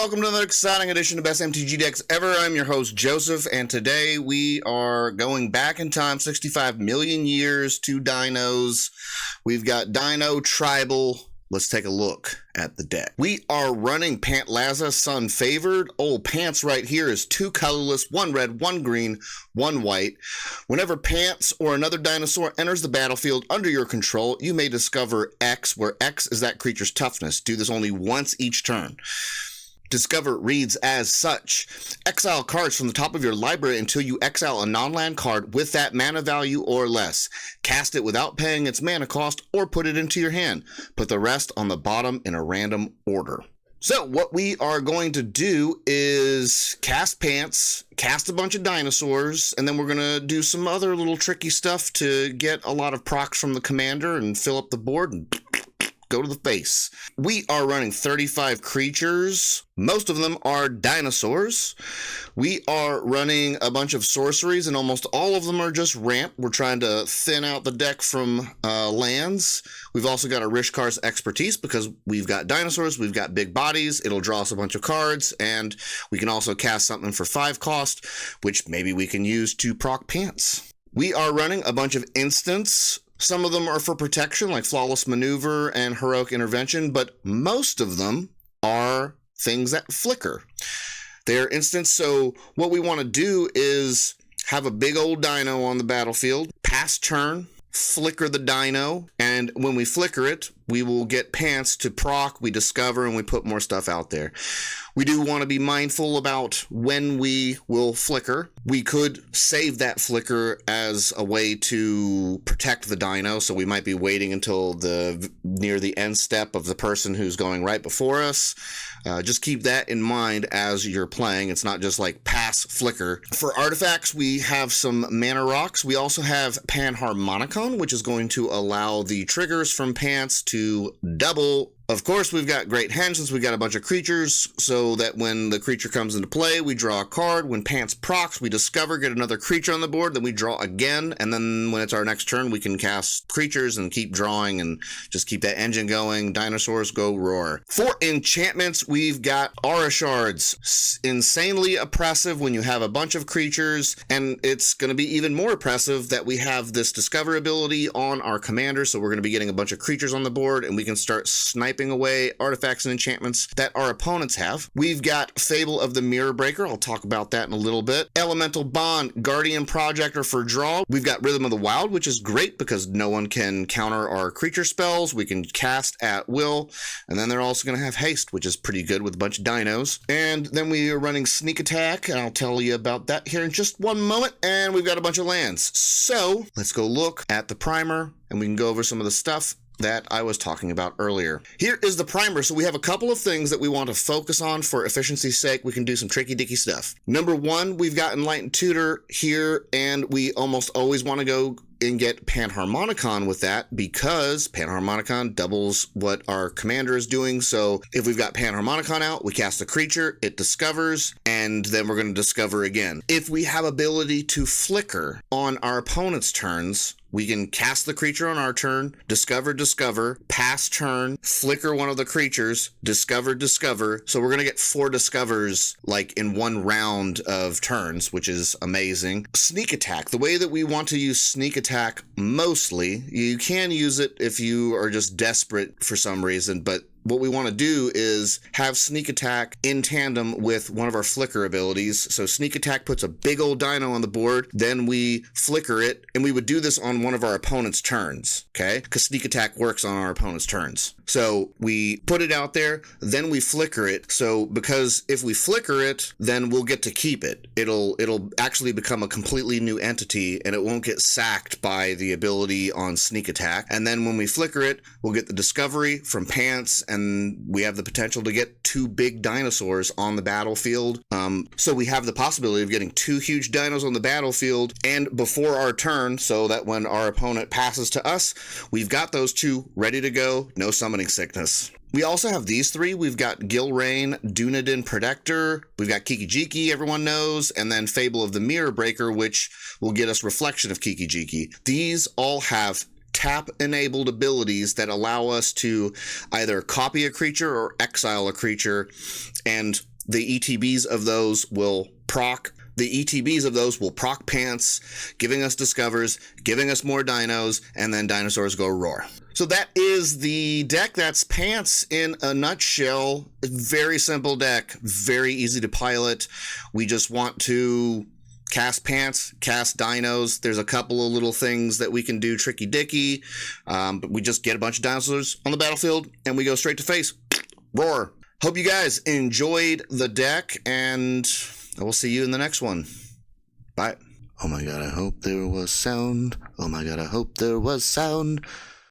welcome to another exciting edition of Best MTG Decks Ever. I'm your host, Joseph, and today we are going back in time 65 million years to dinos. We've got Dino Tribal. Let's take a look at the deck. We are running Pantlaza, Sun Favored. Old Pants right here is 2 colorless, 1 red, 1 green, 1 white. Whenever Pants or another dinosaur enters the battlefield under your control, you may discover X, where X is that creature's toughness. Do this only once each turn. Discover reads as such: exile cards from the top of your library until you exile a non-land card with that mana value or less. Cast it without paying its mana cost or put it into your hand. Put the rest on the bottom in a random order. So what we are going to do is cast Pants, cast a bunch of dinosaurs, and then we're going to do some other little tricky stuff to get a lot of procs from the commander and fill up the board and go to the face. We are running 35 creatures. Most of them are dinosaurs. We are running a bunch of sorceries, and almost all of them are just ramp. We're trying to thin out the deck from lands. We've also got a Rishkar's Expertise because we've got dinosaurs, we've got big bodies. It'll draw us a bunch of cards, and we can also cast something for 5 cost, which maybe we can use to proc Pants. We are running a bunch of instants. Some of them are for protection, like Flawless Maneuver and Heroic Intervention, but most of them are things that flicker. They're instants, so what we want to do is have a big old dino on the battlefield, pass turn, flicker the dino, and when we flicker it, we will get Pants to proc, we discover, and we put more stuff out there. We do want to be mindful about when we will flicker. We could save that flicker as a way to protect the dino, so we might be waiting until near the end step of the person who's going right before us. Just keep that in mind as you're playing. It's not just like pass, flicker. For artifacts, we have some mana rocks. We also have Panharmonicon, which is going to allow the triggers from Pants to double. Of course, we've got Great Henge since we've got a bunch of creatures, so that when the creature comes into play, we draw a card. When Pants procs, we discover, get another creature on the board, then we draw again, and then when it's our next turn, we can cast creatures and keep drawing and just keep that engine going. Dinosaurs go roar. For enchantments, we've got Aura Shards. Insanely oppressive when you have a bunch of creatures, and it's going to be even more oppressive that we have this Discover ability on our commander, so we're going to be getting a bunch of creatures on the board, and we can start sniping away artifacts and enchantments that our opponents have. We've got Fable of the Mirror Breaker. I'll talk about that in a little bit. Elemental Bond, Guardian Projector for draw. We've got Rhythm of the Wild, which is great because no one can counter our creature spells. We can cast at will. And then they're also going to have Haste, which is pretty good with a bunch of dinos. And then we are running Sneak Attack, and I'll tell you about that here in just one moment. And we've got a bunch of lands. So let's go look at the primer, and we can go over some of the stuff that I was talking about earlier. Here is the primer. So we have a couple of things that we want to focus on for efficiency's sake. We can do some tricky dicky stuff. Number one, we've got Enlightened Tutor here, and we almost always want to go and get Panharmonicon with that because Panharmonicon doubles what our commander is doing. So if we've got Panharmonicon out, we cast a creature, it discovers, and then we're going to discover again. If we have ability to flicker on our opponent's turns, we can cast the creature on our turn, discover, pass turn, flicker one of the creatures, discover. So we're going to get 4 discovers like in one round of turns, which is amazing. Sneak Attack. The way that we want to use Sneak Attack mostly, you can use it if you are just desperate for some reason, but what we want to do is have Sneak Attack in tandem with one of our flicker abilities. So Sneak Attack puts a big old dino on the board, then we flicker it, and we would do this on one of our opponent's turns, okay? Because Sneak Attack works on our opponent's turns. So we put it out there, then we flicker it. So because if we flicker it, then we'll get to keep it. It'll actually become a completely new entity, and it won't get sacked by the ability on Sneak Attack. And then when we flicker it, we'll get the discovery from Pants, and we have the potential to get 2 big dinosaurs on the battlefield. So we have the possibility of getting 2 huge dinos on the battlefield and before our turn, so that when our opponent passes to us, we've got those 2 ready to go, no summoning sickness. We also have these 3. We've got Gilrain, Dunedin Protector, we've got Kiki-Jiki, everyone knows, and then Fable of the Mirror Breaker, which will get us Reflection of Kiki-Jiki. These all have tap-enabled abilities that allow us to either copy a creature or exile a creature, and the ETBs of those will proc. The ETBs of those will proc Pants, giving us Discovers, giving us more dinos, and then dinosaurs go roar. So that is the deck. That's Pants in a nutshell. Very simple deck, very easy to pilot. We just want to cast Pants, cast dinos. There's a couple of little things that we can do tricky dicky, but we just get a bunch of dinosaurs on the battlefield and we go straight to face. Roar. Hope you guys enjoyed the deck, and I will see you in the next one. Bye. Oh my god, I hope there was sound. Oh my god, I hope there was sound.